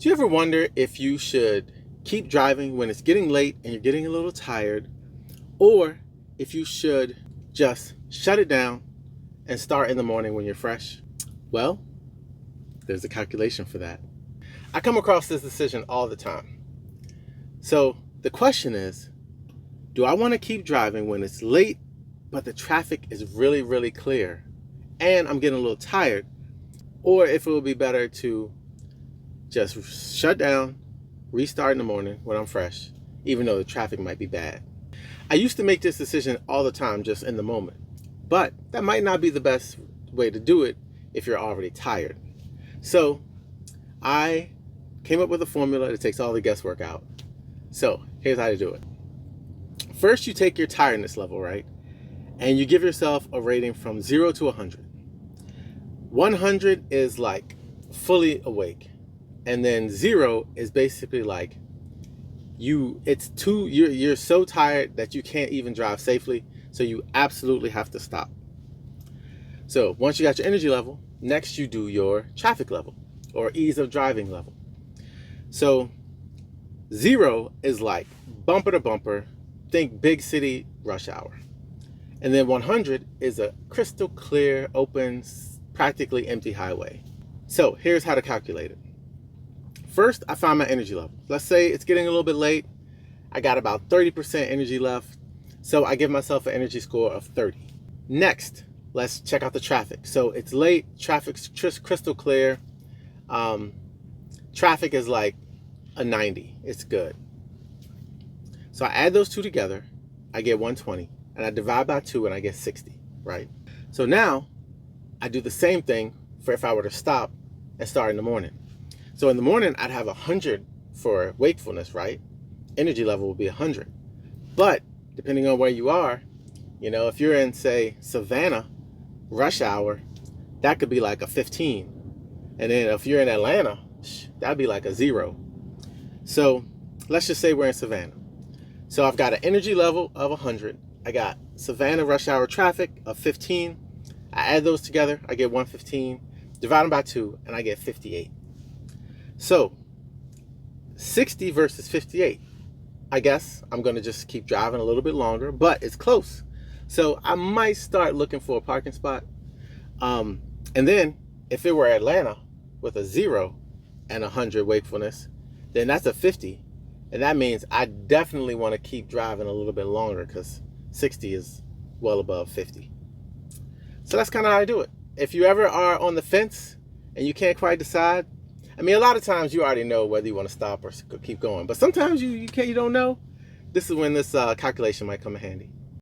Do you ever wonder if you should keep driving when it's getting late and you're getting a little tired, or if you should just shut it down and start in the morning when you're fresh? Well, there's a calculation for that. I come across this decision all the time. So the question is, do I want to keep driving when it's late, but the traffic is really, really clear and I'm getting a little tired, or if it would be better to just shut down, restart in the morning when I'm fresh, even though the traffic might be bad? I used to make this decision all the time, just in the moment, but that might not be the best way to do it if you're already tired. So I came up with a formula that takes all the guesswork out. So here's how to do it. First, you take your tiredness level, right? And you give yourself a rating from 0 to 100. 100 is like fully awake. And then 0 is basically like you're so tired that you can't even drive safely. So you absolutely have to stop. So once you got your energy level, next you do your traffic level or ease of driving level. So 0 is like bumper to bumper, think big city rush hour. And then 100 is a crystal clear, open, practically empty highway. So here's how to calculate it. First, I find my energy level. Let's say it's getting a little bit late. I got about 30% energy left. So I give myself an energy score of 30. Next, let's check out the traffic. So it's late, traffic's crystal clear. Traffic is like a 90. It's good. So I add those two together, I get 120, and I divide by 2 and I get 60, right? So now I do the same thing for if I were to stop and start in the morning. So in the morning, I'd have 100 for wakefulness, right? Energy level would be 100. But depending on where you are, if you're in, say, Savannah, rush hour, that could be like a 15. And then if you're in Atlanta, that'd be like a 0. So let's just say we're in Savannah. So I've got an energy level of 100. I got Savannah rush hour traffic of 15. I add those together, I get 115. Divide them by 2, and I get 58. So 60 versus 58. I guess I'm going to just keep driving a little bit longer, but it's close. So I might start looking for a parking spot. And then if it were Atlanta with a 0 and 100 wakefulness, then that's a 50. And that means I definitely want to keep driving a little bit longer because 60 is well above 50. So that's kind of how I do it. If you ever are on the fence and you can't quite decide, a lot of times you already know whether you want to stop or keep going. But sometimes you don't know. This is when this calculation might come in handy.